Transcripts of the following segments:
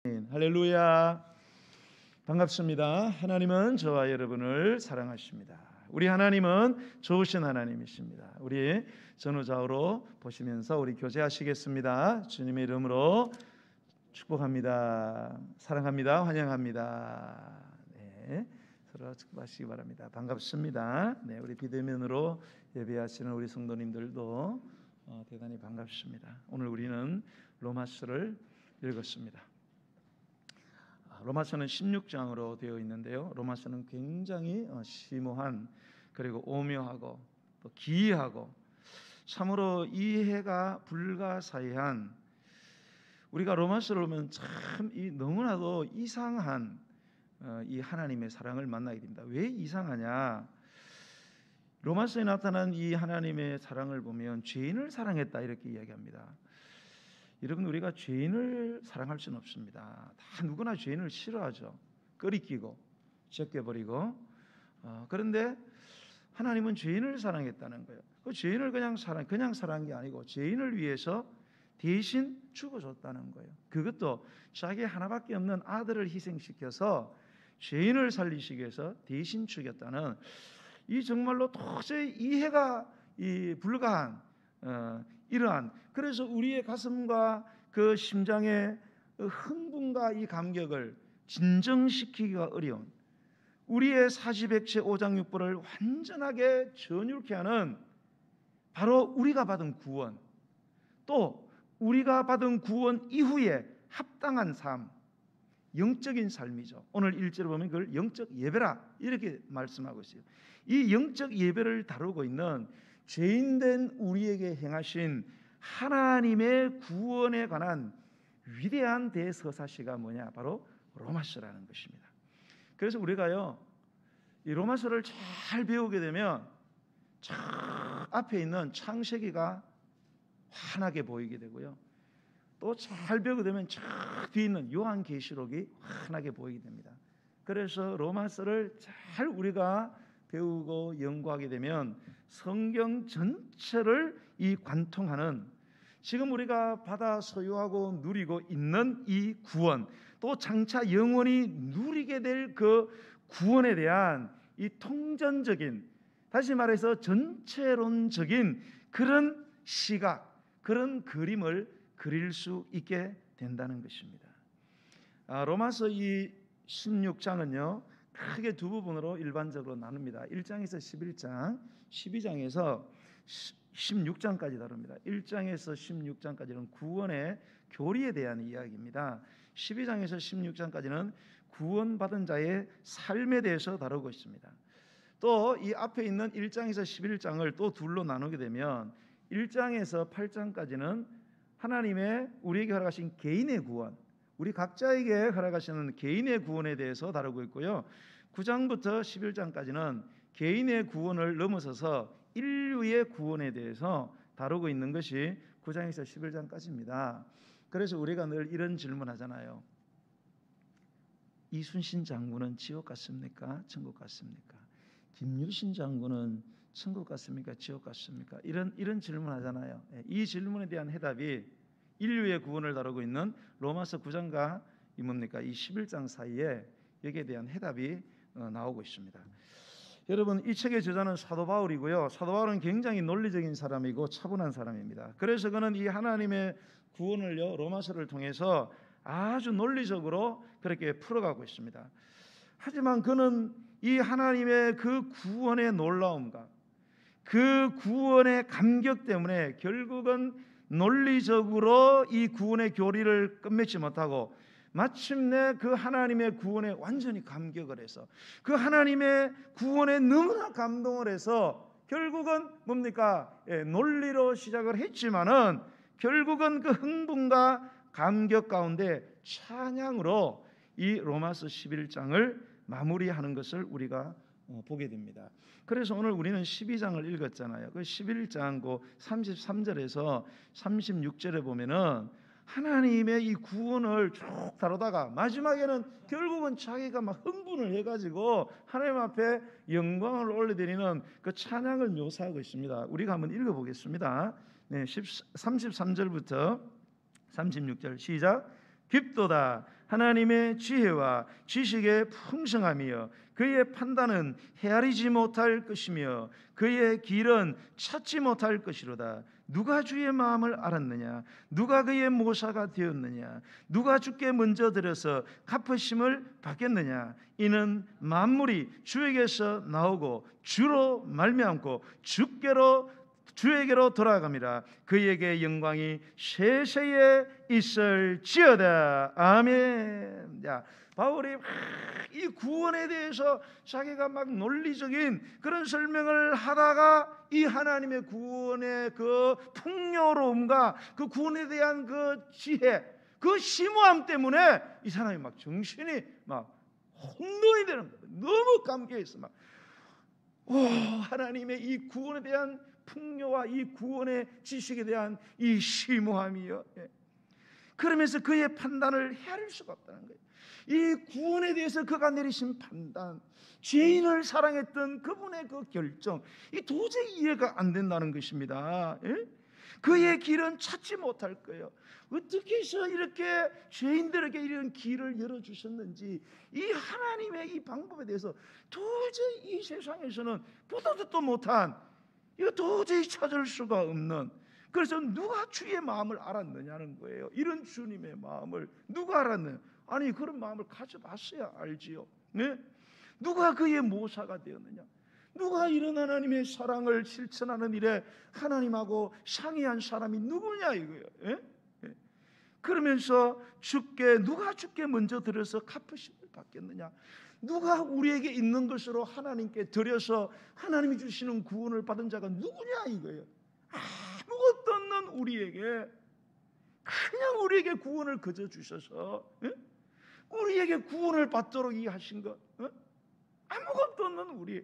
할렐루야. 반갑습니다. 하나님은 저와 여러분을 사랑하십니다. 우리 하나님은 좋으신 하나님이십니다. 우리 전후좌우로 보시면서 우리 교제하시겠습니다. 주님의 이름으로 축복합니다. 사랑합니다. 환영합니다. 네, 서로 축복하시기 바랍니다. 반갑습니다. 네, 우리 비대면으로 예배하시는 우리 성도님들도 대단히 반갑습니다. 오늘 우리는 로마서를 읽었습니다. 로마서는 16장으로 되어 있는데요. 로마서는 굉장히 심오한, 그리고 오묘하고 또 기이하고 참으로 이해가 불가사의한, 우리가 로마서를 보면 참 너무나도 이상한 이 하나님의 사랑을 만나게 됩니다. 왜 이상하냐? 로마서에 나타난 이 하나님의 사랑을 보면 죄인을 사랑했다 이렇게 이야기합니다. 여러분, 우리가 죄인을 사랑할 수는 없습니다. 다 누구나 죄인을 싫어하죠. 꺼리끼고 제껴버리고. 그런데 하나님은 죄인을 사랑했다는 거예요. 그 죄인을 그냥 사랑한 게 아니고 죄인을 위해서 대신 죽어줬다는 거예요. 그것도 자기 하나밖에 없는 아들을 희생시켜서 죄인을 살리시기 위해서 대신 죽였다는, 이 정말로 도저히 이해가 불가한 이러한, 그래서 우리의 가슴과 그 심장의 흥분과 이 감격을 진정시키기가 어려운, 우리의 사지백체 5장 6부를 완전하게 전율케 하는 바로 우리가 받은 구원, 또 우리가 받은 구원 이후에 합당한 삶, 영적인 삶이죠. 오늘 1절에 보면 그걸 영적 예배라 이렇게 말씀하고 있어요. 이 영적 예배를 다루고 있는 죄인된 우리에게 행하신 하나님의 구원에 관한 위대한 대서사시가 뭐냐? 바로 로마서라는 것입니다. 그래서 우리가요, 이 로마서를 잘 배우게 되면 저 앞에 있는 창세기가 환하게 보이게 되고요, 또 잘 배우게 되면 저 뒤에 있는 요한계시록이 환하게 보이게 됩니다. 그래서 로마서를 잘 우리가 배우고 연구하게 되면 성경 전체를 이 관통하는, 지금 우리가 받아 소유하고 누리고 있는 이 구원, 또 장차 영원히 누리게 될 그 구원에 대한 이 통전적인, 다시 말해서 전체론적인 그런 시각, 그런 그림을 그릴 수 있게 된다는 것입니다. 로마서 이 16장은요 크게 두 부분으로 일반적으로 나눕니다. 1장에서 11장, 12장에서 16장까지 다룹니다. 1장에서 16장까지는 구원의 교리에 대한 이야기입니다. 12장에서 16장까지는 구원받은 자의 삶에 대해서 다루고 있습니다. 또 이 앞에 있는 1장에서 11장을 또 둘로 나누게 되면 1장에서 8장까지는 하나님의 우리에게 허락하신 개인의 구원, 우리 각자에게 허락하시는 개인의 구원에 대해서 다루고 있고요, 9장부터 11장까지는 개인의 구원을 넘어서서 인류의 구원에 대해서 다루고 있는 것이 9장에서 11장까지입니다. 그래서 우리가 늘 이런 질문하잖아요. 이순신 장군은 지옥 갔습니까? 천국 갔습니까? 김유신 장군은 천국 갔습니까? 지옥 갔습니까? 이런 질문하잖아요. 이 질문에 대한 해답이 인류의 구원을 다루고 있는 로마서 9장과 이 11장 사이에 여기에 대한 해답이 나오고 있습니다. 여러분, 이 책의 저자는 사도 바울이고요. 사도 바울은 굉장히 논리적인 사람이고 차분한 사람입니다. 그래서 그는 이 하나님의 구원을요 로마서를 통해서 아주 논리적으로 그렇게 풀어가고 있습니다. 하지만 그는 이 하나님의 그 구원의 놀라움과 그 구원의 감격 때문에 결국은 논리적으로 이 구원의 교리를 끝맺지 못하고 마침내 그 하나님의 구원에 완전히 감격을 해서 그 하나님의 구원에 너무나 감동을 해서 결국은 뭡니까? 논리로 시작을 했지만은 결국은 그 흥분과 감격 가운데 찬양으로 이 로마서 11장을 마무리하는 것을 우리가 보게 됩니다. 그래서 오늘 우리는 12장을 읽었잖아요. 그 11장 그 33절에서 36절에 보면은 하나님의 이 구원을 쭉 다루다가 마지막에는 결국은 자기가 막 흥분을 해가지고 하나님 앞에 영광을 올려드리는 그 찬양을 묘사하고 있습니다. 우리가 한번 읽어보겠습니다. 네, 33절부터 36절 시작. 깊도다 하나님의 지혜와 지식의 풍성함이여 그의 판단은 헤아리지 못할 것이며 그의 길은 찾지 못할 것이로다. 누가 주의 마음을 알았느냐? 누가 그의 모사가 되었느냐? 누가 주께 먼저 들어서 갚으심을 받겠느냐? 이는 만물이 주에게서 나오고 주로 말미암고 주에게로 돌아갑니다. 그에게 영광이 세세에 있을지어다. 아멘. 자, 바울이 이 구원에 대해서 자기가 막 논리적인 그런 설명을 하다가 이 하나님의 구원의 그 풍요로움과 그 구원에 대한 그 지혜, 그 심오함 때문에 이 사람이 막 정신이 막 혼돈이 되는 거예요. 너무 감격해서 막 하나님의 이 구원에 대한 풍요와 이 구원의 지식에 대한 이 심오함이요. 그러면서 그의 판단을 헤아릴 수가 없다는 거예요. 이 구원에 대해서 그가 내리신 판단, 죄인을 사랑했던 그분의 그 결정, 이 도저히 이해가 안 된다는 것입니다. 그의 길은 찾지 못할 거예요. 어떻게 해서 이렇게 죄인들에게 이런 길을 열어주셨는지, 이 하나님의 이 방법에 대해서 도저히 이 세상에서는 보도 듣도 못한, 이거 도저히 찾을 수가 없는, 그래서 누가 주의 마음을 알았느냐는 거예요. 이런 주님의 마음을 누가 알았느냐? 아니, 그런 마음을 가져봤어야 알지요. 네? 누가 그의 모사가 되었느냐? 누가 이런 하나님의 사랑을 실천하는 일에 하나님하고 상의한 사람이 누구냐 이거예요. 그러면서 누가 주께 먼저 들어서 갚으심을 받겠느냐? 누가 우리에게 있는 것으로 하나님께 드려서 하나님이 주시는 구원을 받은 자가 누구냐 이거예요. 아무것도 없는 우리에게 그냥 우리에게 구원을 거저 주셔서 우리에게 구원을 받도록 하신 것, 아무것도 없는 우리.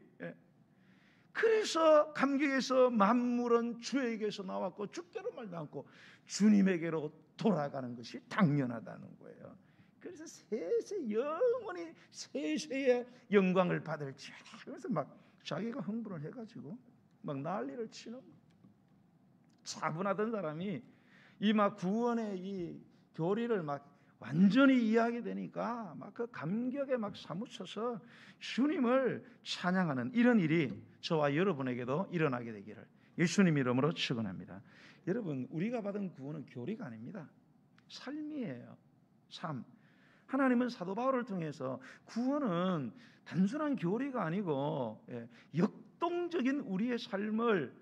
그래서 감격에서 만물은 주에게서 나왔고 주께로 말미암고 주님에게로 돌아가는 것이 당연하다는 거예요. 그래서 영원히 세세의 영광을 받을지어다. 그래서 막 자기가 흥분을 해가지고 막 난리를 치는 거예요. 차분하던 사람이 이 막 구원의 이 교리를 막 완전히 이해하게 되니까 막 그 감격에 막 사무쳐서 주님을 찬양하는 이런 일이 저와 여러분에게도 일어나게 되기를 예수님 이름으로 축원합니다. 여러분, 우리가 받은 구원은 교리가 아닙니다. 삶이에요. 삶. 하나님은 사도 바울을 통해서 구원은 단순한 교리가 아니고 역동적인 우리의 삶을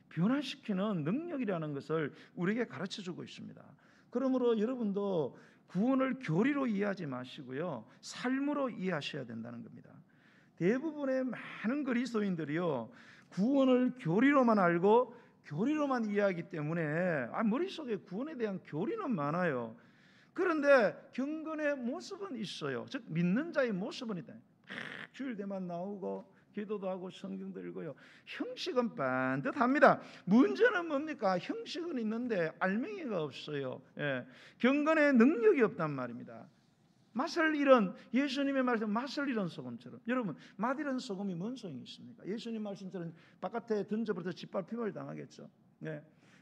변화시키는 능력이라는 것을 우리에게 가르쳐주고 있습니다. 그러므로 여러분도 구원을 교리로 이해하지 마시고요, 삶으로 이해하셔야 된다는 겁니다. 대부분의 많은 그리스도인들이요, 구원을 교리로만 알고 교리로만 이해하기 때문에 머릿속에 구원에 대한 교리는 많아요. 그런데 경건의 모습은 있어요. 즉 믿는 자의 모습은 있다. 주일 때만 나오고 기도도 하고 성경도 읽어요. 형식은 반듯합니다. 문제는 뭡니까? 형식은 있는데 알맹이가 없어요. 경건의 능력이 없단 말입니다. 맛을 잃은, 예수님의 말씀 맛을 잃은 소금처럼. 여러분, 맛 잃은 소금이 뭔 소용이 있습니까? 예수님 말씀처럼 바깥에 던져버려서 짓밟힘을 당하겠죠.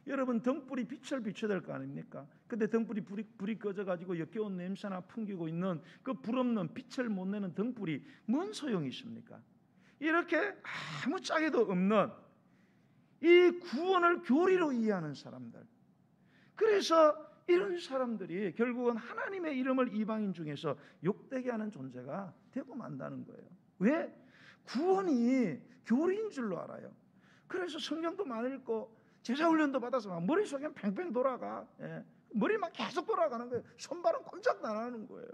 여러분, 등불이 빛을 비춰야 될 거 아닙니까? 근데 등불이 불이 꺼져가지고 역겨운 냄새나 풍기고 있는 그 불없는 빛을 못 내는 등불이 뭔 소용이 있습니까? 이렇게 아무 짝에도 없는 이 구원을 교리로 이해하는 사람들, 그래서 이런 사람들이 결국은 하나님의 이름을 이방인 중에서 욕되게 하는 존재가 되고 만다는 거예요. 왜? 구원이 교리인 줄로 알아요. 그래서 성경도 많이 읽고 제자훈련도 받아서 막 머릿속에 팽팽 돌아가. 머리 막 계속 돌아가는 거예요. 손발은 꼼짝 안 하는 거예요.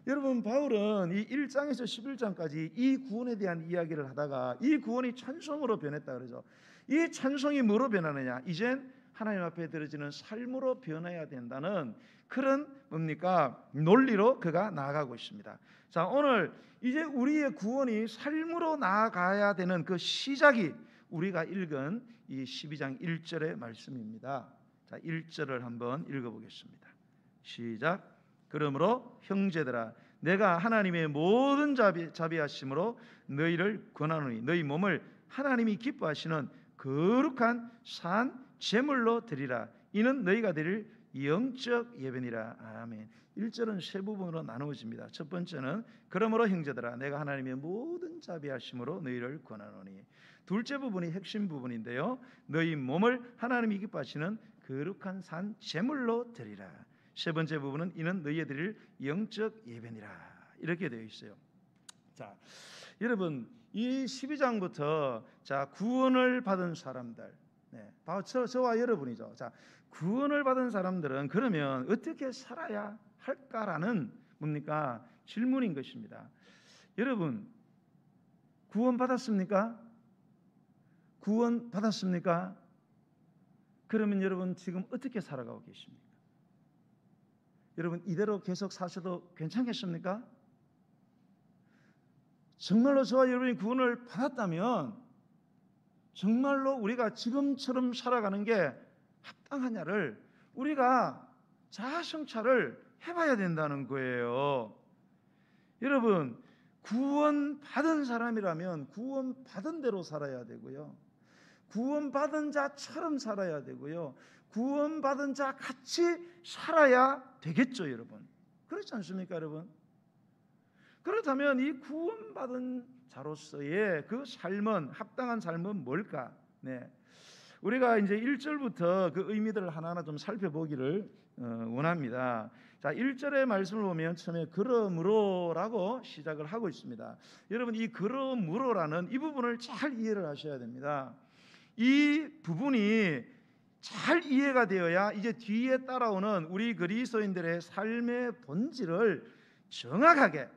여러분, 바울은 이 1장에서 11장까지 이 구원에 대한 이야기를 하다가 이 구원이 찬송으로 변했다 그러죠. 이 찬송이 뭐로 변하느냐? 이젠 하나님 앞에 드려지는 삶으로 변해야 된다는 그런 뭡니까? 논리로 그가 나아가고 있습니다. 자, 오늘 이제 우리의 구원이 삶으로 나아가야 되는 그 시작이 우리가 읽은 이 12장 1절의 말씀입니다. 자, 1절을 한번 읽어보겠습니다. 시작. 그러므로 형제들아, 내가 하나님의 모든 자비하심으로 너희를 권하노니 너희 몸을 하나님이 기뻐하시는 거룩한 산 제물로 드리라. 이는 너희가 드릴 영적 예배니라. 아멘. 1절은 세 부분으로 나누어집니다. 첫 번째는 그러므로 형제들아 내가 하나님의 모든 자비하심으로 너희를 권하노니. 둘째 부분이 핵심 부분인데요. 너희 몸을 하나님이 기뻐하시는 거룩한 산 제물로 드리라. 세 번째 부분은 이는 너희에 드릴 영적 예배니라. 이렇게 되어 있어요. 자, 여러분 이 12장부터 자 구원을 받은 사람들, 바로 저와 여러분이죠. 자, 구원을 받은 사람들은 그러면 어떻게 살아야 할까라는 뭡니까? 질문인 것입니다. 여러분 구원 받았습니까? 구원 받았습니까? 그러면 여러분 지금 어떻게 살아가고 계십니까? 여러분 이대로 계속 사셔도 괜찮겠습니까? 정말로 저와 여러분이 구원을 받았다면 정말로 우리가 지금처럼 살아가는 게 합당하냐를 우리가 자아성찰을 해봐야 된다는 거예요. 여러분 구원 받은 사람이라면 구원 받은 대로 살아야 되고요, 구원 받은 자처럼 살아야 되고요, 구원 받은 자 같이 살아야 되겠죠. 여러분 그렇지 않습니까? 여러분 그렇다면 이 구원받은 자로서의 그 삶은, 합당한 삶은 뭘까? 우리가 이제 1절부터 그 의미들을 하나하나 좀 살펴보기를 원합니다. 자, 1절의 말씀을 보면 처음에 그러므로라고 시작을 하고 있습니다. 여러분 이 그러므로라는 이 부분을 잘 이해를 하셔야 됩니다. 이 부분이 잘 이해가 되어야 이제 뒤에 따라오는 우리 그리스도인들의 삶의 본질을 정확하게,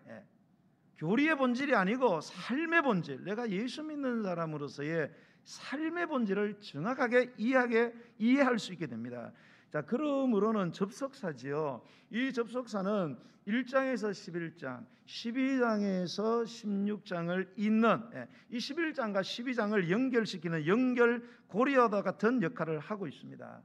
교리의 본질이 아니고 삶의 본질, 내가 예수 믿는 사람으로서의 삶의 본질을 정확하게 이해할 수 있게 됩니다. 자, 그러므로는 접속사지요. 이 접속사는 1장에서 11장, 12장에서 16장을 잇는, 이 11장과 12장을 연결시키는 연결고리와 같은 역할을 하고 있습니다.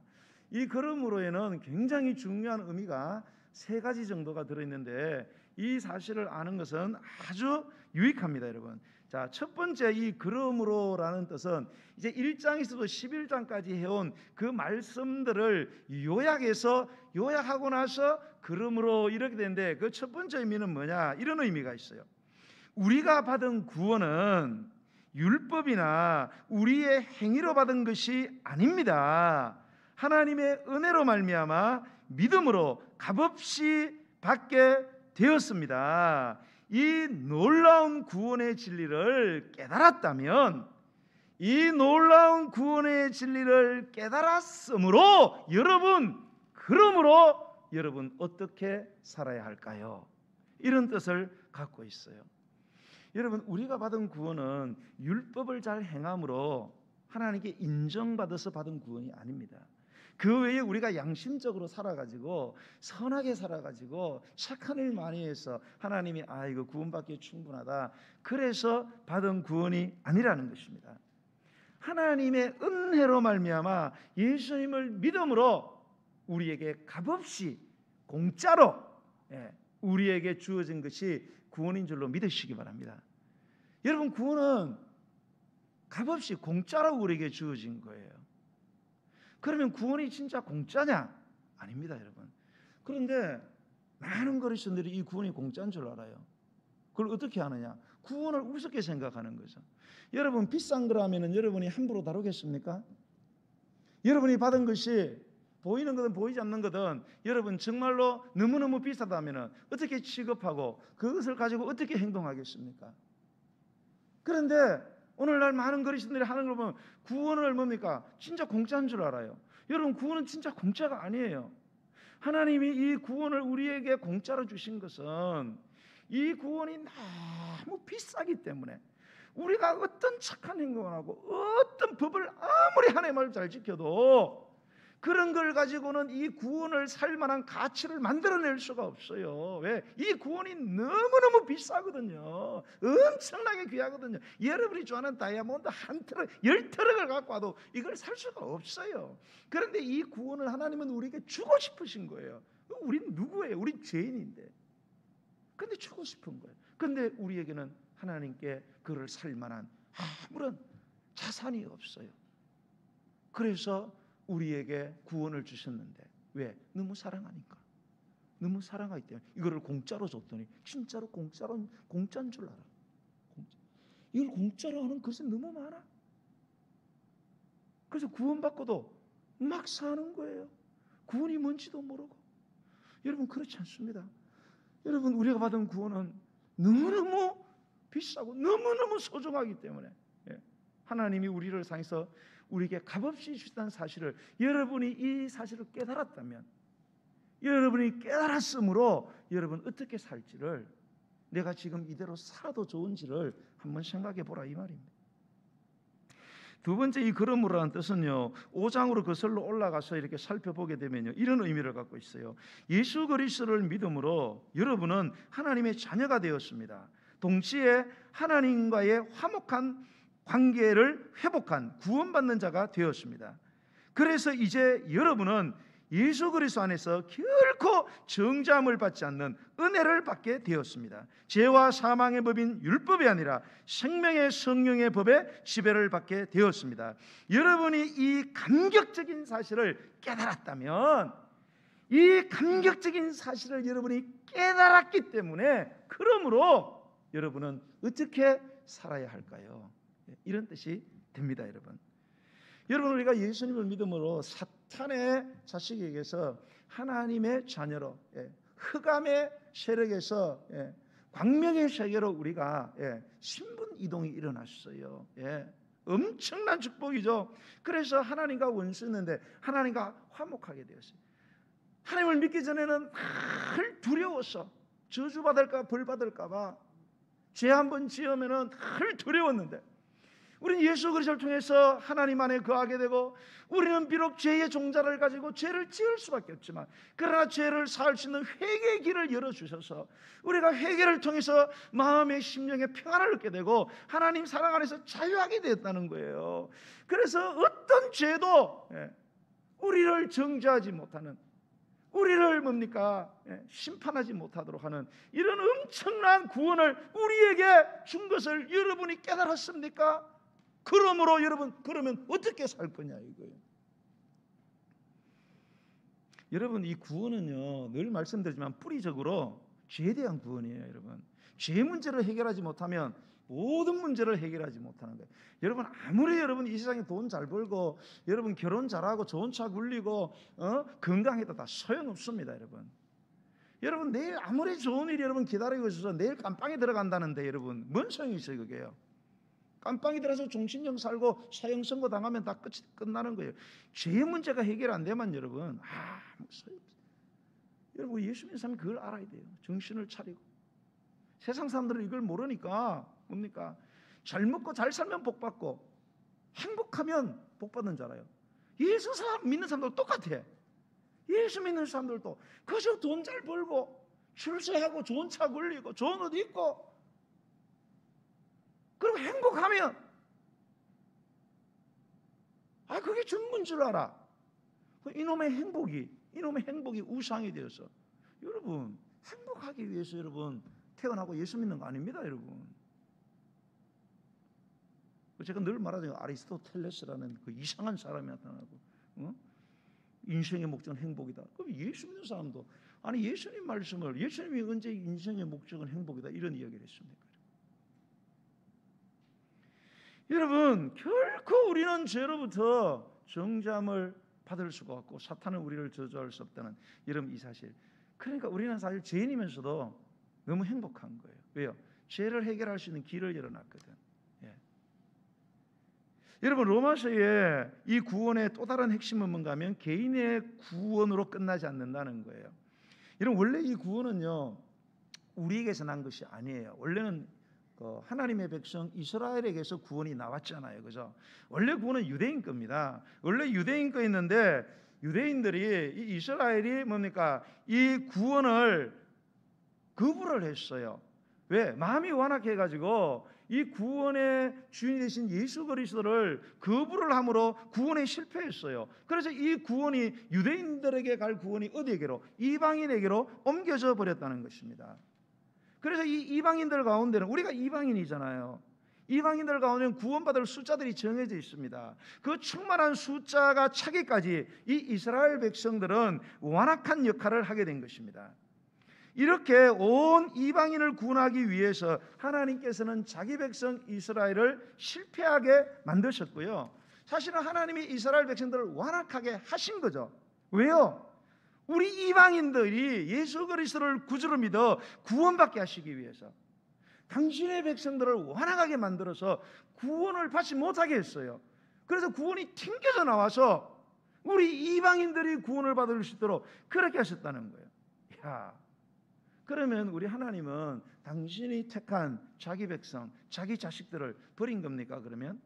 이 그러므로에는 굉장히 중요한 의미가 세 가지 정도가 들어있는데 이 사실을 아는 것은 아주 유익합니다, 여러분. 자, 첫 번째 이 그러므로라는 뜻은 이제 1장에서도 11장까지 해온 그 말씀들을 요약하고 나서 그러므로 이렇게 되는데 그 첫 번째 의미는 뭐냐? 이런 의미가 있어요. 우리가 받은 구원은 율법이나 우리의 행위로 받은 것이 아닙니다. 하나님의 은혜로 말미암아 믿음으로 값없이 받게 되었습니다. 이 놀라운 구원의 진리를 깨달았다면, 이 놀라운 구원의 진리를 깨달았으므로 그러므로 여러분 어떻게 살아야 할까요? 이런 뜻을 갖고 있어요. 여러분 우리가 받은 구원은 율법을 잘 행함으로 하나님께 인정받아서 받은 구원이 아닙니다. 그 외에 우리가 양심적으로 살아가지고 선하게 살아가지고 착한 일 많이 해서 하나님이 이거 구원받기에 충분하다 그래서 받은 구원이 아니라는 것입니다. 하나님의 은혜로 말미암아 예수님을 믿음으로 우리에게 값없이 공짜로 우리에게 주어진 것이 구원인 줄로 믿으시기 바랍니다. 여러분 구원은 값없이 공짜로 우리에게 주어진 거예요. 그러면 구원이 진짜 공짜냐? 아닙니다, 여러분. 그런데 많은 그리스도인들이 이 구원이 공짜인 줄 알아요. 그걸 어떻게 하느냐? 구원을 우습게 생각하는 거죠. 여러분 비싼 거라면 여러분이 함부로 다루겠습니까? 여러분이 받은 것이 보이는 거든 보이지 않는 거든 여러분 정말로 너무너무 비싸다면 어떻게 취급하고 그것을 가지고 어떻게 행동하겠습니까? 그런데 오늘날 많은 그리스도인들이 하는 걸 보면 구원을 뭡니까? 진짜 공짜인 줄 알아요. 여러분 구원은 진짜 공짜가 아니에요. 하나님이 이 구원을 우리에게 공짜로 주신 것은 이 구원이 너무 비싸기 때문에 우리가 어떤 착한 행동을 하고 어떤 법을 아무리 하나님을 잘 지켜도 그런 걸 가지고는 이 구원을 살 만한 가치를 만들어낼 수가 없어요. 왜? 이 구원이 너무너무 비싸거든요. 엄청나게 귀하거든요. 여러분이 좋아하는 다이아몬드 한 트럭, 10트럭을 갖고 와도 이걸 살 수가 없어요. 그런데 이 구원을 하나님은 우리에게 주고 싶으신 거예요. 우리는 누구예요? 우리 죄인인데. 근데 주고 싶은 거예요. 근데 우리에게는 하나님께 그를 살 만한 아무런 자산이 없어요. 그래서 우리에게 구원을 주셨는데 왜? 너무 사랑하니까. 너무 사랑하기 때문에 이거를 공짜로 줬더니 진짜로 공짜인 줄 알아. 이걸 공짜로 하는 것이 너무 많아. 그래서 구원받고도 막 사는 거예요. 구원이 뭔지도 모르고. 여러분 그렇지 않습니다. 여러분 우리가 받은 구원은 너무너무 비싸고 너무너무 소중하기 때문에 하나님이 우리를 향해서 우리에게 값없이 주셨다는 사실을 여러분이 이 사실을 깨달았다면, 여러분이 깨달았으므로 여러분 어떻게 살지를, 내가 지금 이대로 살아도 좋은지를 한번 생각해 보라 이 말입니다. 두 번째 이 그러므로라는 뜻은요, 5장으로 거슬러 올라가서 이렇게 살펴보게 되면요, 이런 의미를 갖고 있어요. 예수 그리스도를 믿음으로 여러분은 하나님의 자녀가 되었습니다. 동시에 하나님과의 화목한 관계를 회복한 구원받는 자가 되었습니다. 그래서 이제 여러분은 예수 그리스도 안에서 결코 정죄함을 받지 않는 은혜를 받게 되었습니다. 죄와 사망의 법인 율법이 아니라 생명의 성령의 법에 지배를 받게 되었습니다. 여러분이 이 감격적인 사실을 깨달았다면, 이 감격적인 사실을 여러분이 깨달았기 때문에, 그러므로 여러분은 어떻게 살아야 할까요? 이런 뜻이 됩니다. 여러분 우리가 예수님을 믿음으로 사탄의 자식에게서 하나님의 자녀로, 흑암의 세력에서 광명의 세계로 우리가 신분 이동이 일어났어요. 엄청난 축복이죠. 그래서 하나님과 원수였는데 하나님과 화목하게 되었어요. 하나님을 믿기 전에는 늘 두려웠어. 저주받을까 벌받을까 봐 죄 한번 지으면은 늘 두려웠는데, 우리는 예수 그리스도를 통해서 하나님 안에 거하게 되고, 우리는 비록 죄의 종자를 가지고 죄를 지을 수밖에 없지만, 그러나 죄를 사할 수 있는 회개의 길을 열어주셔서 우리가 회개를 통해서 마음의 심령의 평안을 얻게 되고 하나님 사랑 안에서 자유하게 되었다는 거예요. 그래서 어떤 죄도 우리를 정죄하지 못하는, 우리를 심판하지 못하도록 하는 이런 엄청난 구원을 우리에게 준 것을 여러분이 깨달았습니까? 그러므로 여러분, 그러면 어떻게 살 거냐 이거예요. 여러분 이 구원은요, 늘 말씀드리지만 뿌리적으로 죄에 대한 구원이에요. 여러분 죄 문제를 해결하지 못하면 모든 문제를 해결하지 못하는 거예요. 여러분 아무리 여러분 이 세상에 돈 잘 벌고 여러분 결혼 잘하고 좋은 차 굴리고 건강해도 다 소용없습니다. 여러분 내일 아무리 좋은 일이 여러분 기다리고 있어서 내일 깜빵에 들어간다는데 여러분 뭔 소용이 있어요 그게요. 깜빵에 들어서 종신형 살고 사형 선고 당하면 다 끝나는 거예요. 죄의 문제가 해결 안 되면 여러분 여러분 예수 믿는 사람이 그걸 알아야 돼요. 정신을 차리고. 세상 사람들은 이걸 모르니까 뭡니까? 잘 먹고 잘 살면 복 받고 행복하면 복 받는 줄 알아요. 예수 믿는 사람들 똑같아. 예수 믿는 사람들도 그저 돈 잘 벌고 출세하고 좋은 차 굴리고 좋은 옷 입고 그리고 행복하면 그게 전부인 줄 알아. 이놈의 행복이 우상이 되어서 여러분 행복하기 위해서 여러분 태어나고 예수 믿는 거 아닙니다. 여러분 제가 늘 말하죠. 아리스토텔레스라는 그 이상한 사람이 나타나고 인생의 목적은 행복이다. 그럼 예수 믿는 사람도 예수님 말씀을 예수님이 언제 인생의 목적은 행복이다 이런 이야기를 했습니까? 여러분 결코 우리는 죄로부터 정죄함을 받을 수가 없고 사탄은 우리를 저주할 수 없다는 여러분 이 사실. 그러니까 우리는 사실 죄인이면서도 너무 행복한 거예요. 왜요? 죄를 해결할 수 있는 길을 열어놨거든. 여러분 로마서의 이 구원의 또 다른 핵심은 뭔가 하면 개인의 구원으로 끝나지 않는다는 거예요. 여러분 원래 이 구원은요 우리에게서 난 것이 아니에요. 원래는 하나님의 백성 이스라엘에게서 구원이 나왔잖아요. 그죠? 원래 구원은 유대인 겁니다. 원래 유대인 거였는데 유대인들이 이 이스라엘이 이 구원을 거부를 했어요. 왜? 마음이 완악해가지고 이 구원의 주인이 되신 예수 그리스도를 거부를 함으로 구원에 실패했어요. 그래서 이 구원이 유대인들에게 갈 구원이 어디에게로? 이방인에게로 옮겨져 버렸다는 것입니다. 그래서 이 이방인들 가운데는 우리가 이방인이잖아요. 이방인들 가운데 구원받을 숫자들이 정해져 있습니다. 그 충만한 숫자가 차기까지 이 이스라엘 백성들은 완악한 역할을 하게 된 것입니다. 이렇게 온 이방인을 구원하기 위해서 하나님께서는 자기 백성 이스라엘을 실패하게 만드셨고요. 사실은 하나님이 이스라엘 백성들을 완악하게 하신 거죠. 왜요? 우리 이방인들이 예수 그리스도를 구주로 믿어 구원받게 하시기 위해서 당신의 백성들을 완악하게 만들어서 구원을 받지 못하게 했어요. 그래서 구원이 튕겨져 나와서 우리 이방인들이 구원을 받을 수 있도록 그렇게 하셨다는 거예요. 야, 그러면 우리 하나님은 당신이 택한 자기 백성, 자기 자식들을 버린 겁니까? 그러면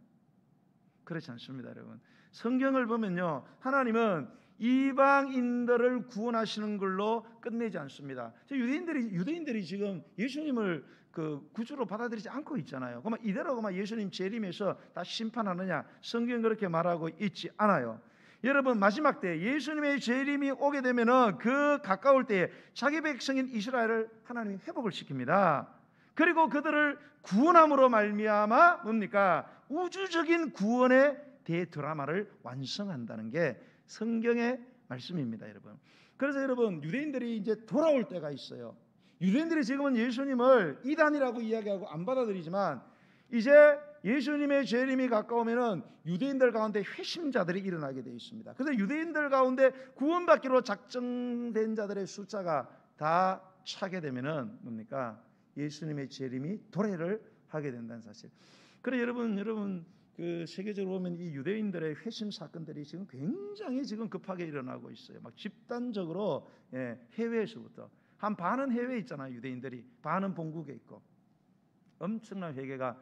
그렇지 않습니다, 여러분. 성경을 보면요, 하나님은 이방인들을 구원하시는 걸로 끝내지 않습니다. 유대인들이 지금 예수님을 그 구주로 받아들이지 않고 있잖아요. 그러면 이대로 예수님 재림에서 다 심판하느냐? 성경 그렇게 말하고 있지 않아요. 여러분, 마지막 때 예수님의 재림이 오게 되면은 그 가까울 때에 자기 백성인 이스라엘을 하나님이 회복을 시킵니다. 그리고 그들을 구원함으로 말미암아 뭡니까? 우주적인 구원의 대드라마를 완성한다는 게 성경의 말씀입니다, 여러분. 그래서 여러분, 유대인들이 이제 돌아올 때가 있어요. 유대인들이 지금은 예수님을 이단이라고 이야기하고 안 받아들이지만 이제 예수님의 재림이 가까우면은 유대인들 가운데 회심자들이 일어나게 되어 있습니다. 그래서 유대인들 가운데 구원받기로 작정된 자들의 숫자가 다 차게 되면은 뭡니까? 예수님의 재림이 도래를 하게 된다는 사실. 그래 여러분 그 세계적으로 보면 이 유대인들의 회심 사건들이 지금 굉장히 지금 급하게 일어나고 있어요. 막 집단적으로 해외에서부터 한 반은 해외에 있잖아요. 유대인들이 반은 본국에 있고 엄청난 회개가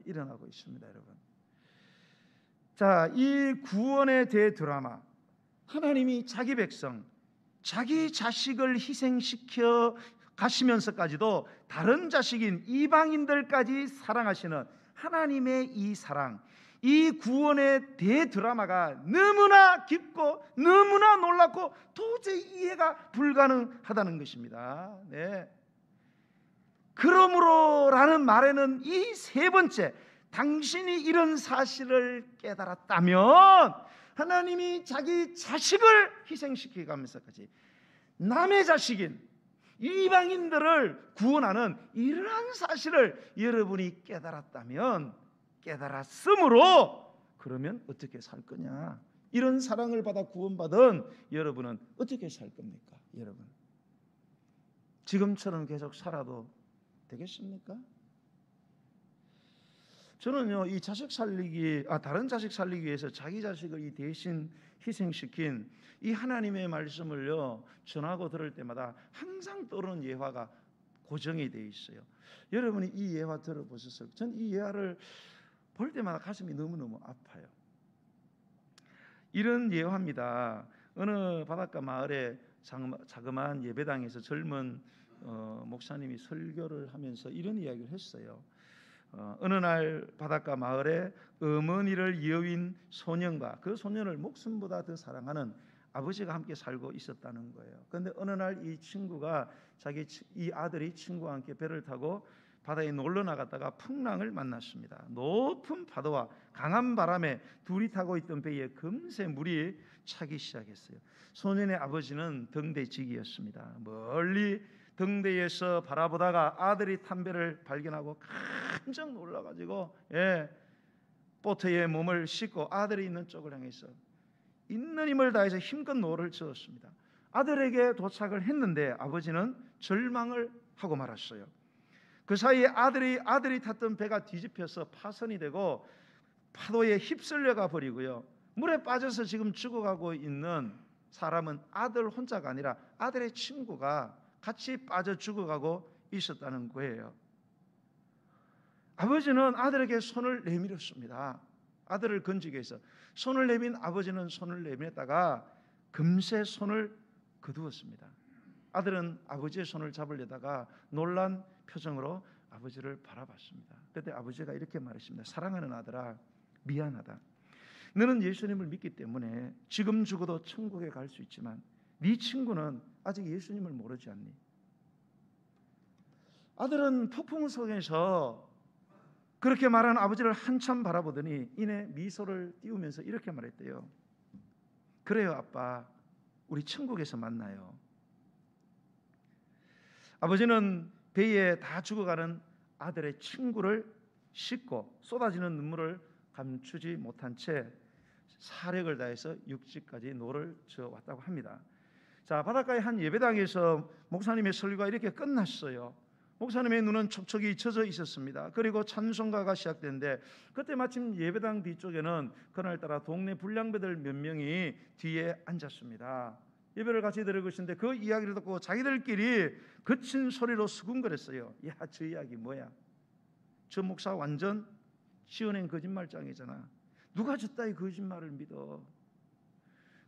일어나고 있습니다, 여러분. 자, 이 구원의 대드라마, 하나님이 자기 백성, 자기 자식을 희생시켜 가시면서까지도 다른 자식인 이방인들까지 사랑하시는 하나님의 이 사랑, 이 구원의 대드라마가 너무나 깊고 너무나 놀랍고 도저히 이해가 불가능하다는 것입니다. 네. 그러므로라는 말에는 이 세 번째, 당신이 이런 사실을 깨달았다면 하나님이 자기 자식을 희생시켜가면서까지 남의 자식인 이방인들을 구원하는 이러한 사실을 여러분이 깨달았으므로 그러면 어떻게 살 거냐? 이런 사랑을 받아 구원받은 여러분은 어떻게 살 겁니까? 여러분, 지금처럼 계속 살아도 되겠습니까? 저는요, 이 자식 살리기, 다른 자식 살리기 위해서 자기 자식을 이 대신 희생시킨 이 하나님의 말씀을요 전하고 들을 때마다 항상 떠오르는 예화가 고정이 되어 있어요. 여러분이 이 예화 들어보셨어요? 전 이 예화를 볼 때마다 가슴이 너무너무 아파요. 이런 예화입니다. 어느 바닷가 마을에 자그마한 예배당에서 젊은 목사님이 설교를 하면서 이런 이야기를 했어요. 어느 날 바닷가 마을에 어머니를 여윈 소년과 그 소년을 목숨보다 더 사랑하는 아버지가 함께 살고 있었다는 거예요. 그런데 어느 날 이 친구가 이 아들이 친구와 함께 배를 타고 바다에 놀러 나갔다가 풍랑을 만났습니다. 높은 파도와 강한 바람에 둘이 타고 있던 배에 금세 물이 차기 시작했어요. 소년의 아버지는 등대직이었습니다. 멀리 등대에서 바라보다가 아들이 탄 배를 발견하고 깜짝 놀라가지고 보트에 몸을 싣고 아들이 있는 쪽을 향해서 있는 힘을 다해서 힘껏 노를 저었습니다. 아들에게 도착을 했는데 아버지는 절망을 하고 말았어요. 그 사이에 아들이 탔던 배가 뒤집혀서 파손이 되고 파도에 휩쓸려가 버리고요. 물에 빠져서 지금 죽어가고 있는 사람은 아들 혼자가 아니라 아들의 친구가 같이 빠져 죽어가고 있었다는 거예요. 아버지는 아들에게 손을 내밀었습니다. 아들을 건지기 위해서 손을 내민 아버지는 손을 내밀었다가 금세 손을 거두었습니다. 아들은 아버지의 손을 잡으려다가 놀란 표정으로 아버지를 바라봤습니다. 그때 아버지가 이렇게 말했습니다. 사랑하는 아들아, 미안하다. 너는 예수님을 믿기 때문에 지금 죽어도 천국에 갈 수 있지만 네 친구는 아직 예수님을 모르지 않니? 아들은 폭풍 속에서 그렇게 말한 아버지를 한참 바라보더니 이내 미소를 띄우면서 이렇게 말했대요. 그래요 아빠, 우리 천국에서 만나요. 아버지는 배에 다 죽어가는 아들의 친구를 싣고 쏟아지는 눈물을 감추지 못한 채 사력을 다해서 육지까지 노를 저 왔다고 합니다. 자, 바닷가의 한 예배당에서 목사님의 설교가 이렇게 끝났어요. 목사님의 눈은 촉촉이 젖어 있었습니다. 그리고 찬송가가 시작되는데 그때 마침 예배당 뒤쪽에는 그날따라 동네 불량배들 몇 명이 뒤에 앉았습니다. 예배를 같이 드리고 있는데 그 이야기를 듣고 자기들끼리 거친 소리로 수군거렸어요. 야, 저 이야기 뭐야? 저 목사 완전 지어낸 거짓말장이잖아. 누가 저 따위 거짓말을 믿어?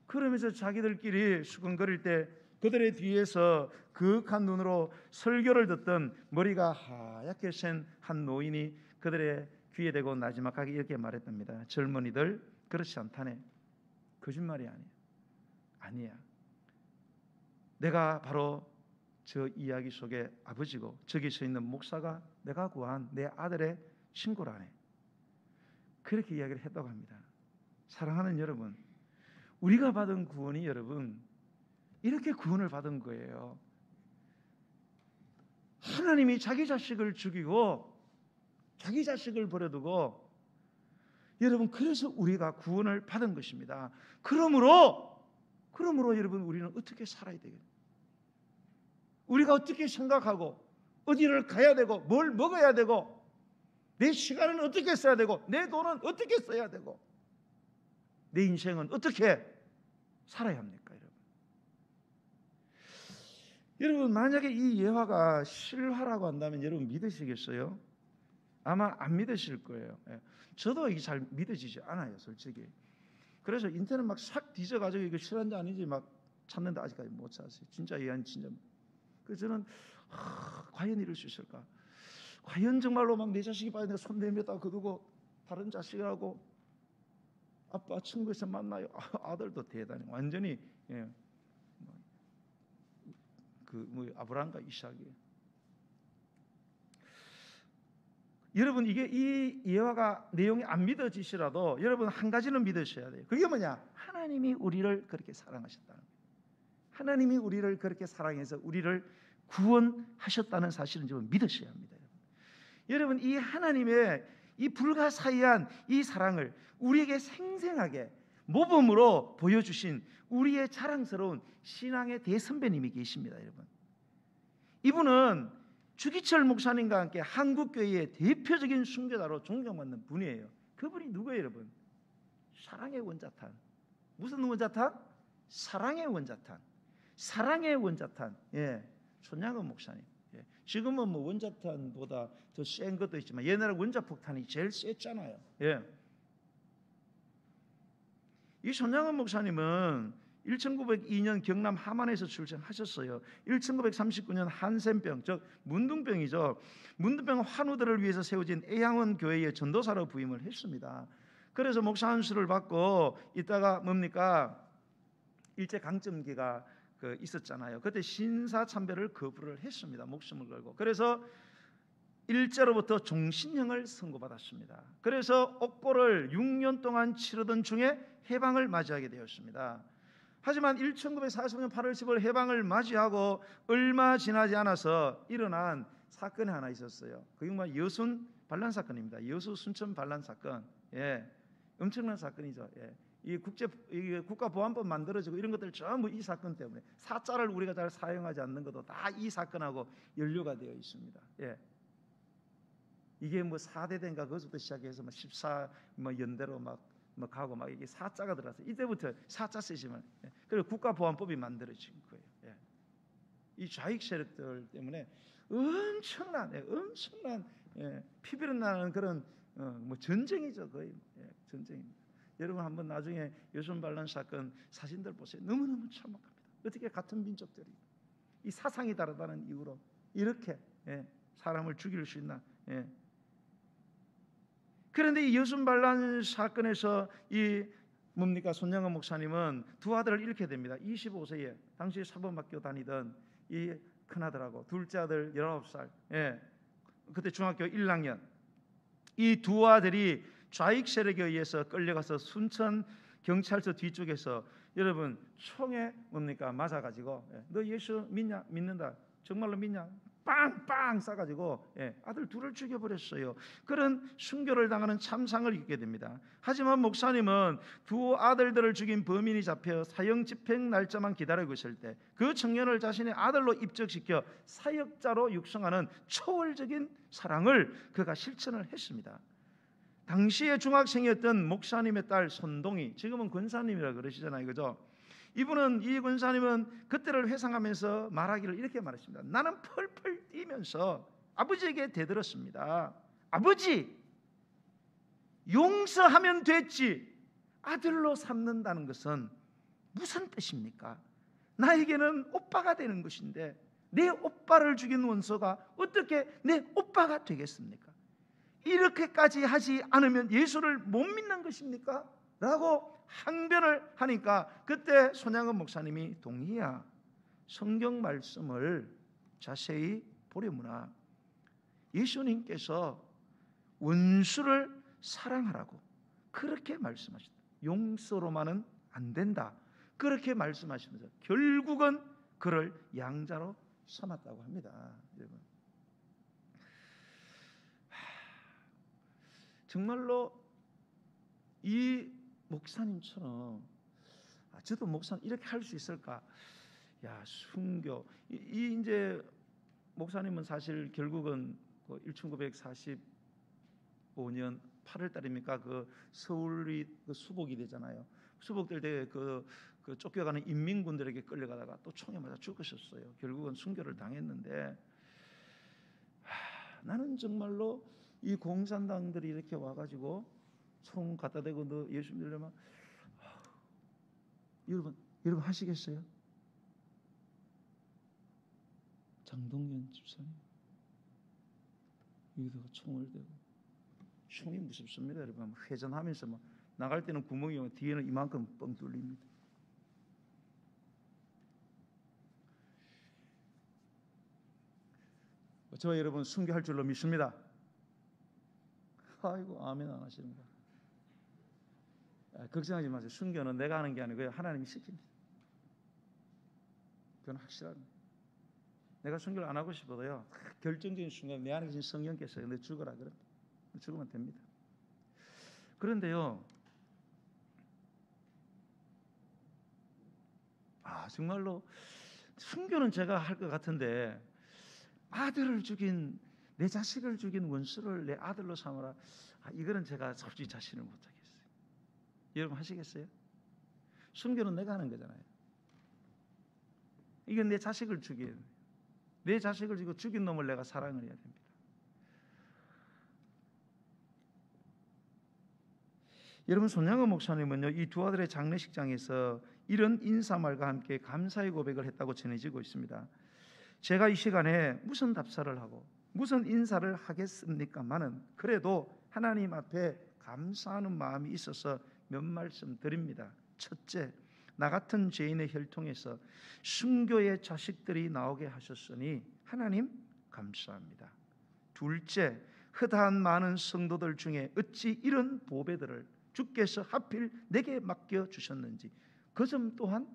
그러면서 자기들끼리 수군거릴 때 그들의 뒤에서 그윽한 눈으로 설교를 듣던 머리가 하얗게 센 한 노인이 그들의 귀에 대고 나지막하게 이렇게 말했답니다. 젊은이들, 그렇지 않다네. 거짓말이 아니야. 아니야. 내가 바로 저 이야기 속의 아버지고 저기 서 있는 목사가 내가 구한 내 아들의 친구라네. 그렇게 이야기를 했다고 합니다. 사랑하는 여러분, 우리가 받은 구원이 여러분 이렇게 구원을 받은 거예요. 하나님이 자기 자식을 죽이고 자기 자식을 버려두고 여러분 그래서 우리가 구원을 받은 것입니다. 그러므로 여러분 우리는 어떻게 살아야 되겠어요? 우리가 어떻게 생각하고 어디를 가야 되고 뭘 먹어야 되고 내 시간은 어떻게 써야 되고 내 돈은 어떻게 써야 되고 내 인생은 어떻게 살아야 합니까? 여러분 만약에 이 예화가 실화라고 한다면 여러분 믿으시겠어요? 아마 안 믿으실 거예요. 저도 이게 잘 믿어지지 않아요, 솔직히. 그래서 인터넷 막 싹 뒤져가지고 이거 실화인지 아닌지 막 찾는데 아직까지 못 찾았어요. 진짜 이한 진짜. 그래서 저는 과연 이럴 수 있을까? 과연 정말로 막 내 자식이 빠졌는데 손 내밀었다 거두고 다른 자식하고 아빠 친구에서 만나요. 아들도 대단히 완전히 아브라함과 이삭이에요. 여러분 이게 이 예화가 내용이 안 믿어지시라도 여러분 한 가지는 믿으셔야 돼요. 그게 뭐냐? 하나님이 우리를 그렇게 사랑하셨다는 거예요. 하나님이 우리를 그렇게 사랑해서 우리를 구원하셨다는 사실은 좀 믿으셔야 합니다. 여러분 이 하나님의 이 불가사의한 이 사랑을 우리에게 생생하게 모범으로 보여주신 우리의 자랑스러운 신앙의 대선배님이 계십니다. 여러분 이분은 주기철 목사님과 함께 한국교회의 대표적인 순교자로 존경받는 분이에요. 그분이 누구예요 여러분? 사랑의 원자탄. 무슨 원자탄? 사랑의 원자탄. 사랑의 원자탄. 손양은 목사님. 지금은 뭐 원자탄보다 더 센 것도 있지만 옛날에 원자폭탄이 제일 셌잖아요. 이 손양은 목사님은 1902년 경남 함안에서 출생하셨어요. 1939년 한센병, 즉 문둥병이죠. 문둥병 환우들을 위해서 세워진 애양원 교회의 전도사로 부임을 했습니다. 그래서 목사 안수를 받고 있다가 뭡니까? 일제 강점기가 있었잖아요. 그때 신사참배를 거부를 했습니다. 목숨을 걸고. 그래서 일제로부터 종신형을 선고받았습니다. 그래서 옥고를 6년 동안 치르던 중에 해방을 맞이하게 되었습니다. 하지만 1945년 8월 10일 해방을 맞이하고 얼마 지나지 않아서 일어난 사건이 하나 있었어요. 그게 뭐 여순 반란 사건입니다. 여수 순천 반란 사건. 엄청난 사건이죠. 이 국가보안법 만들어지고 이런 것들 전부 이 사건 때문에 사자를 우리가 잘 사용하지 않는 것도 다 이 사건하고 연루가 되어 있습니다. 이게 뭐 4대대인가 그것부터 시작해서 뭐 14 연대로 막 가고 막 이게 사자가 들어서 이때부터 사자 쓰시면 그리고 국가보안법이 만들어진 거예요. 이 좌익 세력들 때문에 엄청난 피비린 나는 그런 뭐 전쟁이죠. 거의 전쟁입니다. 여러분 한번 나중에 여순 반란 사건 사진들 보세요. 너무너무 참혹합니다. 어떻게 같은 민족들이 이 사상이 다르다는 이유로 이렇게 사람을 죽일 수 있나? 그런데 이 여순 반란 사건에서 이 뭡니까 손양은 목사님은 두 아들을 잃게 됩니다. 25세에 당시 사범학교 다니던 이 큰아들하고 둘째 아들 19살, 그때 중학교 1학년 이 두 아들이 좌익 세력에 의해서 끌려가서 순천 경찰서 뒤쪽에서 여러분 총에 뭡니까 맞아가지고 너 예수 믿냐? 믿는다. 정말로 믿냐? 빵빵 쏴가지고 아들 둘을 죽여버렸어요. 그런 순교를 당하는 참상을 입게 됩니다. 하지만 목사님은 두 아들들을 죽인 범인이 잡혀 사형 집행 날짜만 기다리고 있을 때 그 청년을 자신의 아들로 입적시켜 사역자로 육성하는 초월적인 사랑을 그가 실천을 했습니다. 당시에 중학생이었던 목사님의 딸 손동이, 지금은 권사님이라 그러시잖아요, 그죠? 이 권사님은 그때를 회상하면서 말하기를 이렇게 말했습니다. 나는 펄펄 뛰면서 아버지에게 대들었습니다. 아버지, 용서하면 됐지 아들로 삼는다는 것은 무슨 뜻입니까? 나에게는 오빠가 되는 것인데 내 오빠를 죽인 원수가 어떻게 내 오빠가 되겠습니까? 이렇게까지 하지 않으면 예수를 못 믿는 것입니까? 라고 항변을 하니까 그때 손양은 목사님이 동희야, 성경 말씀을 자세히 보려무나 예수님께서 원수를 사랑하라고 그렇게 말씀하셨다. 용서로만은 안 된다. 그렇게 말씀하시면서 결국은 그를 양자로 삼았다고 합니다. 여러분, 정말로 이 목사님처럼 저도 목사님 이렇게 할 수 있을까? 야, 순교. 이제 목사님은 사실 결국은 1945년 8월 달입니까? 그 서울이 그 수복이 되잖아요. 수복될 때 그 쫓겨가는 인민군들에게 끌려가다가 또 총에 맞아 죽으셨어요. 결국은 순교를 당했는데 나는 정말로 이 공산당들이 이렇게 와가지고 총 갖다 대고 너 예수 믿으려면 여러분 하시겠어요? 장동현 집사님 여기다가 총을 대고 총이 무섭습니다. 여러분 회전하면서 막 나갈 때는 구멍이 뒤에는 이만큼 뻥 뚫립니다. 저 여러분 순교할 줄로 믿습니다. 아이고 아멘 안 하시는 거. 걱정하지 마세요. 순교는 내가 하는 게 아니고요, 하나님이 시킵니다. 그건 확실합니다. 내가 순교를 안 하고 싶어도요, 결정적인 순간 내 안에 계신 성령께서 너 죽어라 그래, 죽으면 됩니다. 그런데요, 정말로 순교는 제가 할 것 같은데 아들을 죽인, 내 자식을 죽인 원수를 내 아들로 삼으라, 이거는 제가 솔직히 자신을 못하겠어요. 여러분 하시겠어요? 순교는 내가 하는 거잖아요. 이건 내 자식을 죽인, 내 자식을 죽인 놈을 내가 사랑을 해야 됩니다. 여러분 손양은 목사님은요, 이 두 아들의 장례식장에서 이런 인사말과 함께 감사의 고백을 했다고 전해지고 있습니다. 제가 이 시간에 무슨 답사를 하고 무슨 인사를 하겠습니까마는 그래도 하나님 앞에 감사하는 마음이 있어서 몇 말씀 드립니다. 첫째, 나 같은 죄인의 혈통에서 순교의 자식들이 나오게 하셨으니 하나님 감사합니다. 둘째, 허다한 많은 성도들 중에 어찌 이런 보배들을 주께서 하필 내게 맡겨주셨는지 그 점 또한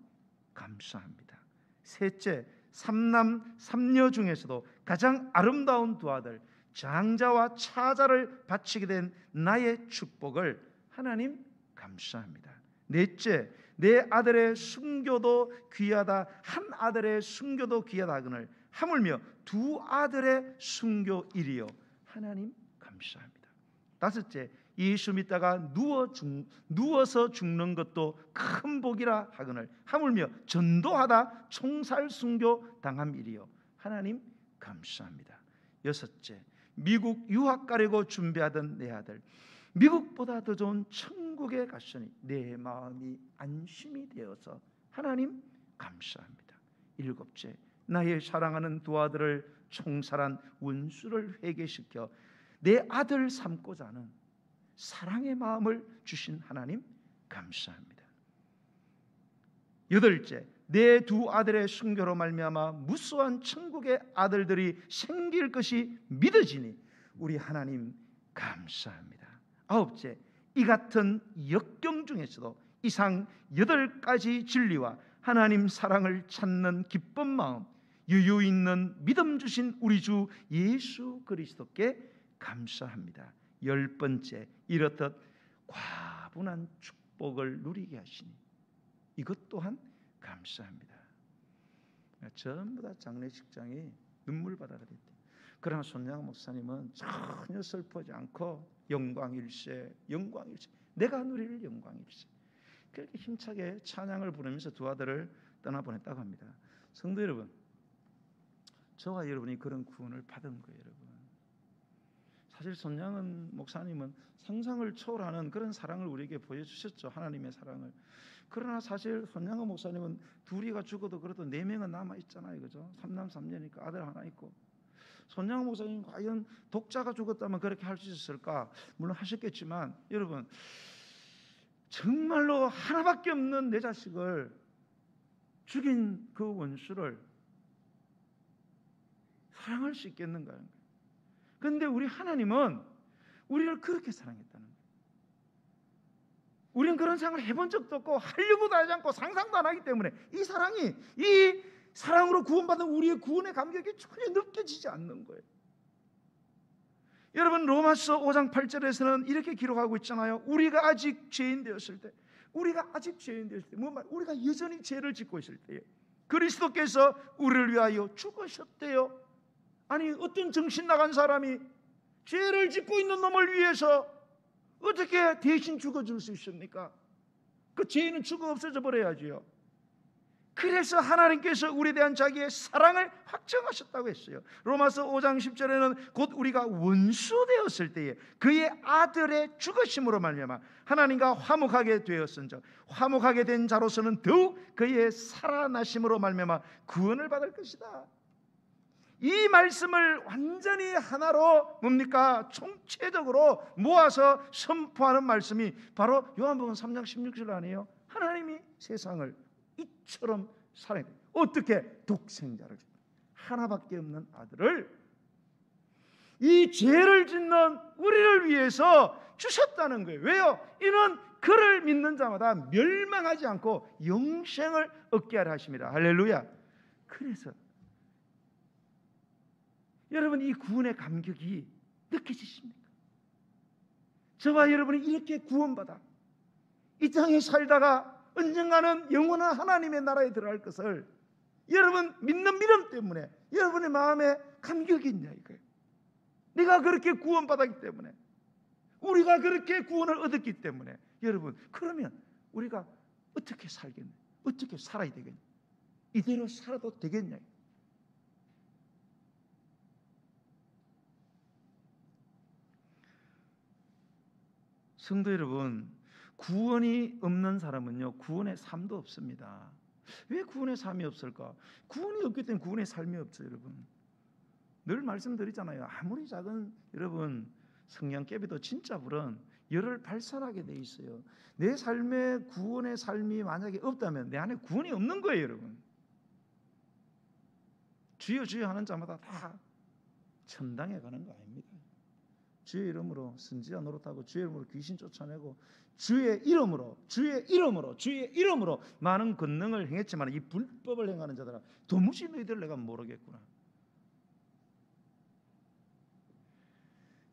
감사합니다. 셋째, 삼남 삼녀 중에서도 가장 아름다운 두 아들 장자와 차자를 바치게 된 나의 축복을 하나님 감사합니다. 넷째, 내 아들의 순교도 귀하다, 한 아들의 순교도 귀하다 하거늘 하물며 두 아들의 순교일이요 하나님 감사합니다. 다섯째, 예수 믿다가 누워서 죽는 것도 큰 복이라 하거늘 하물며 전도하다 총살 순교 당함이리요 하나님 감사합니다. 여섯째, 미국 유학 가려고 준비하던 내 아들 미국보다 더 좋은 천국에 갔으니 내 마음이 안심이 되어서 하나님 감사합니다. 일곱째, 나의 사랑하는 두 아들을 총살한 원수를 회개시켜 내 아들 삼고자 하는 사랑의 마음을 주신 하나님 감사합니다. 여덟째, 내 두 아들의 순교로 말미암아 무수한 천국의 아들들이 생길 것이 믿어지니 우리 하나님 감사합니다. 아홉째, 이 같은 역경 중에서도 이상 8가지 진리와 하나님 사랑을 찾는 기쁜 마음, 여유 있는 믿음 주신 우리 주 예수 그리스도께 감사합니다. 10번째, 이렇듯 과분한 축복을 누리게 하시니 이것 또한 감사합니다. 전부 다 장례식장이 눈물바다가 됐대요. 그러나 손양호 목사님은 전혀 슬퍼하지 않고 영광일세, 영광일세, 내가 누릴 영광일세, 그렇게 힘차게 찬양을 부르면서 두 아들을 떠나보냈다고 합니다. 성도 여러분, 저와 여러분이 그런 구원을 받은 거예요. 여러분, 사실 손양은 목사님은 상상을 초월하는 그런 사랑을 우리에게 보여주셨죠. 하나님의 사랑을. 그러나 사실 손양은 목사님은 둘이가 죽어도 그래도 4명은 남아있잖아요. 그죠? 3남 3녀니까 아들 하나 있고. 손양은 목사님 과연 독자가 죽었다면 그렇게 할 수 있었을까? 물론 하셨겠지만 여러분, 정말로 하나밖에 없는 내 자식을 죽인 그 원수를 사랑할 수 있겠는가? 그런데 우리 하나님은 우리를 그렇게 사랑했다는 거예요. 우리는 그런 생각을 해본 적도 없고 하려고도 하지 않고 상상도 안 하기 때문에 이 사랑으로 구원받은 우리의 구원의 감격이 전혀 느껴지지 않는 거예요. 여러분, 로마서 5장 8절에서는 이렇게 기록하고 있잖아요. 우리가 아직 죄인 되었을 때, 우리가 여전히 죄를 짓고 있을 때에 그리스도께서 우리를 위하여 죽으셨대요. 아니, 어떤 정신 나간 사람이 죄를 짓고 있는 놈을 위해서 어떻게 대신 죽어줄 수 있습니까? 그 죄인은 죽어 없어져 버려야지요. 그래서 하나님께서 우리에 대한 자기의 사랑을 확정하셨다고 했어요. 로마서 5장 10절에는 곧 우리가 원수 되었을 때에 그의 아들의 죽으심으로 말미암아 하나님과 화목하게 되었은즉 화목하게 된 자로서는 더욱 그의 살아나심으로 말미암아 구원을 받을 것이다. 이 말씀을 완전히 하나로 뭡니까? 총체적으로 모아서 선포하는 말씀이 바로 요한복음 3장 16절 아니에요? 하나님이 세상을 이처럼 사랑해. 어떻게? 독생자를, 하나밖에 없는 아들을 이 죄를 짓는 우리를 위해서 주셨다는 거예요. 왜요? 이는 그를 믿는 자마다 멸망하지 않고 영생을 얻게 하려 하심이라. 할렐루야. 그래서 여러분, 이 구원의 감격이 느껴지십니까? 저와 여러분이 이렇게 구원받아 이 땅에 살다가 언젠가는 영원한 하나님의 나라에 들어갈 것을 여러분 믿는 믿음 때문에 여러분의 마음에 감격이 있냐 이거예요. 내가 그렇게 구원받았기 때문에, 우리가 그렇게 구원을 얻었기 때문에 여러분, 그러면 우리가 어떻게 살겠냐, 어떻게 살아야 되겠냐, 이대로 살아도 되겠냐. 성도 여러분, 구원이 없는 사람은요, 구원의 삶도 없습니다. 왜 구원의 삶이 없을까? 구원이 없기 때문에 구원의 삶이 없죠. 여러분, 늘 말씀드리잖아요. 아무리 작은 여러분 성냥개비도 진짜 불은 열을 발산하게 돼 있어요. 내 삶에 구원의 삶이 만약에 없다면 내 안에 구원이 없는 거예요. 여러분, 주여 주여 하는 자마다 다 천당에 가는 거 아닙니다. 주의 이름으로 선지자 노릇하고 주의 이름으로 귀신 쫓아내고 주의 이름으로 많은 권능을 행했지만 이 불법을 행하는 자들아, 도무지 너희들 내가 모르겠구나.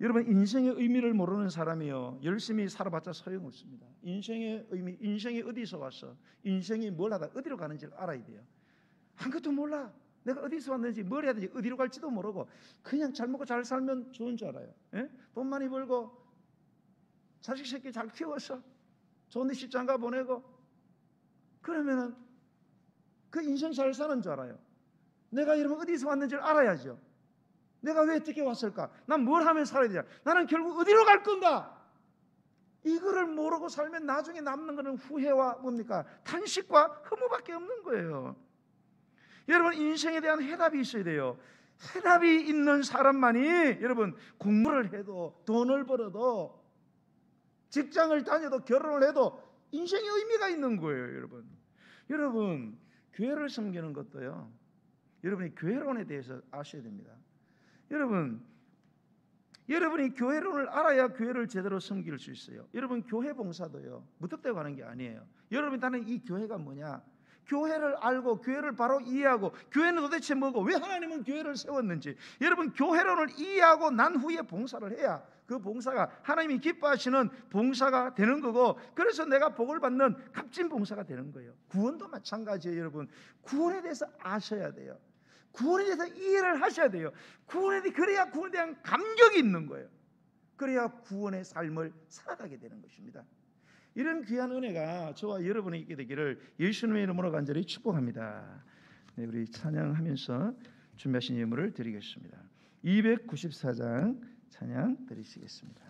여러분, 인생의 의미를 모르는 사람이요, 열심히 살아봤자 소용없습니다. 인생의 의미, 인생이 어디서 왔어, 인생이 뭘 하다 어디로 가는지를 알아야 돼요. 아무것도 몰라. 내가 어디서 왔는지 뭘 해야 되는지 어디로 갈지도 모르고 그냥 잘 먹고 잘 살면 좋은 줄 알아요. 예? 돈 많이 벌고 자식 새끼 잘 키워서 좋은 데 시집장가 보내고 그러면은 그 인생 잘 사는 줄 알아요. 내가 여러분 어디서 왔는지를 알아야죠. 내가 왜 어떻게 왔을까? 난 뭘 하면 살아야 되냐? 나는 결국 어디로 갈 건가? 이거를 모르고 살면 나중에 남는 것은 후회와 뭡니까? 탄식과 허무밖에 없는 거예요. 여러분, 인생에 대한 해답이 있어야 돼요. 해답이 있는 사람만이 여러분 공부를 해도 돈을 벌어도 직장을 다녀도 결혼을 해도 인생의 의미가 있는 거예요. 여러분 교회를 섬기는 것도요, 여러분이 교회론에 대해서 아셔야 됩니다. 여러분, 여러분이 교회론을 알아야 교회를 제대로 섬길 수 있어요. 여러분 교회 봉사도요 무턱대고 하는 게 아니에요. 여러분이 나는 이 교회가 뭐냐, 교회를 알고 교회를 바로 이해하고 교회는 도대체 뭐고 왜 하나님은 교회를 세웠는지 여러분 교회론을 이해하고 난 후에 봉사를 해야 그 봉사가 하나님이 기뻐하시는 봉사가 되는 거고, 그래서 내가 복을 받는 값진 봉사가 되는 거예요. 구원도 마찬가지예요. 여러분 구원에 대해서 아셔야 돼요. 구원에 대해서 이해를 하셔야 돼요. 그래야 구원에 대한 감격이 있는 거예요. 그래야 구원의 삶을 살아가게 되는 것입니다. 이런 귀한 은혜가 저와 여러분에게 있게 되기를 예수님의 이름으로 간절히 축복합니다. 네, 우리 찬양하면서 준비하신 예물을 드리겠습니다. 294장 찬양 드리시겠습니다.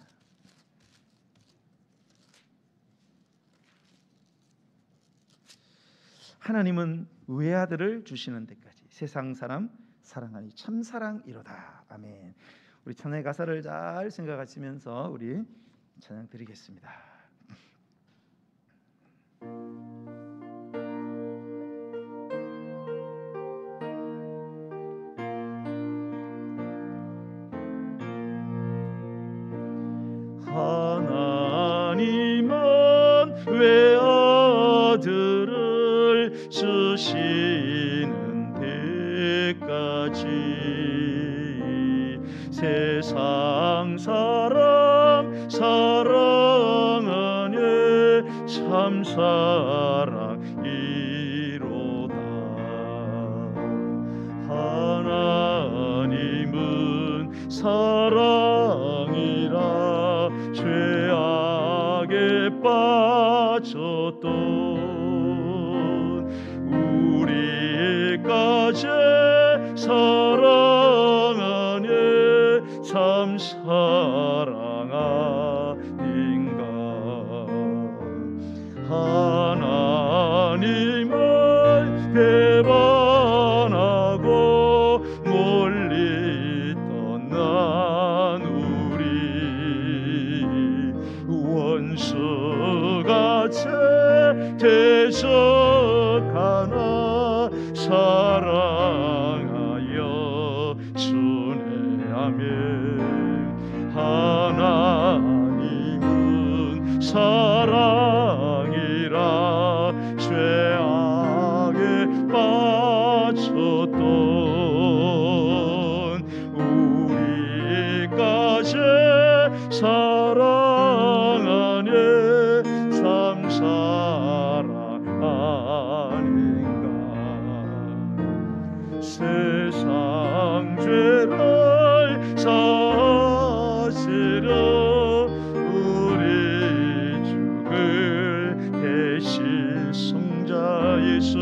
하나님은 외아들을 주시는 데까지 세상 사람 사랑하니 참사랑이로다. 아멘. 우리 찬양의 가사를 잘 생각하시면서 우리 찬양 드리겠습니다. 하나님은 외아들을 주시는 데까지 세상 사람 사랑하네 참사랑이로다. 하나님은 사랑이라 죄악에 빠졌던 우리까지 사랑하네 참 사랑 아닌가. 하나님을 배반하고 멀리 떠난 우리 원수같이 대적하나 사랑하여 주네. 아멘. 하나님은 사랑이라 죄악에 빠졌던 우리까지 사랑하네 참 사랑 아닌가. 세상 죄를 사시려 우리 죽을 대신 성자 예수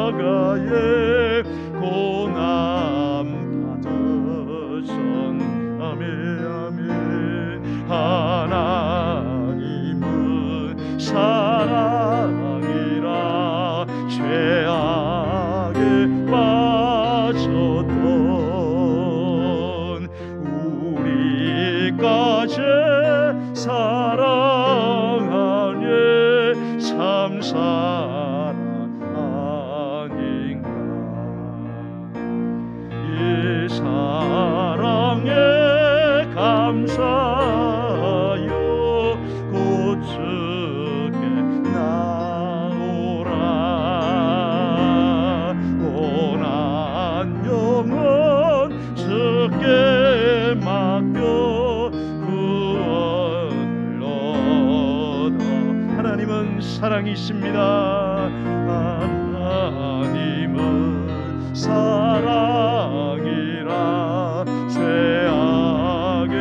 십자가에 고난 받으신. 아멘 아멘. 하나님은 사랑이라 죄악에 빠졌던 우리까지 사랑하네 참 사랑 아닌가. 이 사랑에 감사하여 곧 주께 나오라. 고난 영혼 주께 맡겨 구원을 얻어. 하나님은 사랑이십니다. 하나님은 사랑이라 죄악에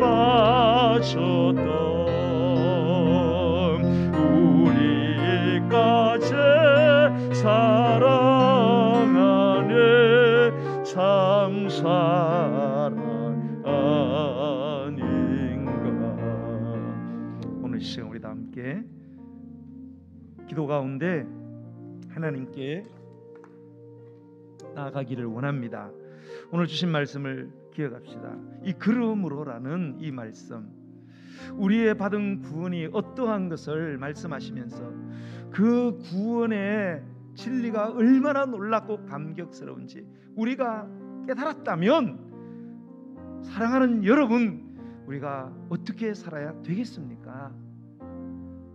빠졌던 우리까지 사랑하네 참 사랑 아닌가. 오늘 이 시간 우리 다 함께 기도 가운데 하나님께 나아가기를 원합니다. 오늘 주신 말씀을 기억합시다. 이 그러므로라는 이 말씀, 우리의 받은 구원이 어떠한 것을 말씀하시면서 그 구원의 진리가 얼마나 놀랍고 감격스러운지 우리가 깨달았다면 사랑하는 여러분, 우리가 어떻게 살아야 되겠습니까?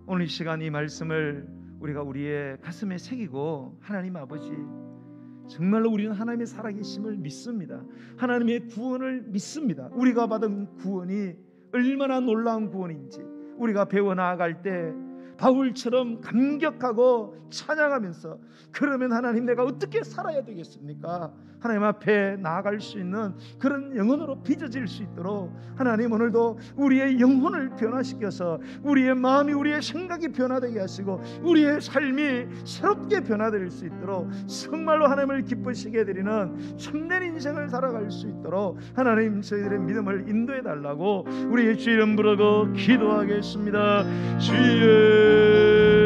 오늘 이 시간 이 말씀을 우리가 우리의 가슴에 새기고, 하나님 아버지, 정말로 우리는 하나님의 살아계심을 믿습니다. 하나님의 구원을 믿습니다. 우리가 받은 구원이 얼마나 놀라운 구원인지 우리가 배워나갈 때 바울처럼 감격하고 찬양하면서, 그러면 하나님 내가 어떻게 살아야 되겠습니까? 하나님 앞에 나아갈 수 있는 그런 영혼으로 빚어질 수 있도록 하나님 오늘도 우리의 영혼을 변화시켜서 우리의 마음이, 우리의 생각이 변화되게 하시고 우리의 삶이 새롭게 변화될 수 있도록 정말로 하나님을 기쁘시게 해드리는 참된 인생을 살아갈 수 있도록 하나님 저희들의 믿음을 인도해 달라고 우리의 주 이름 부르고 기도하겠습니다. 주여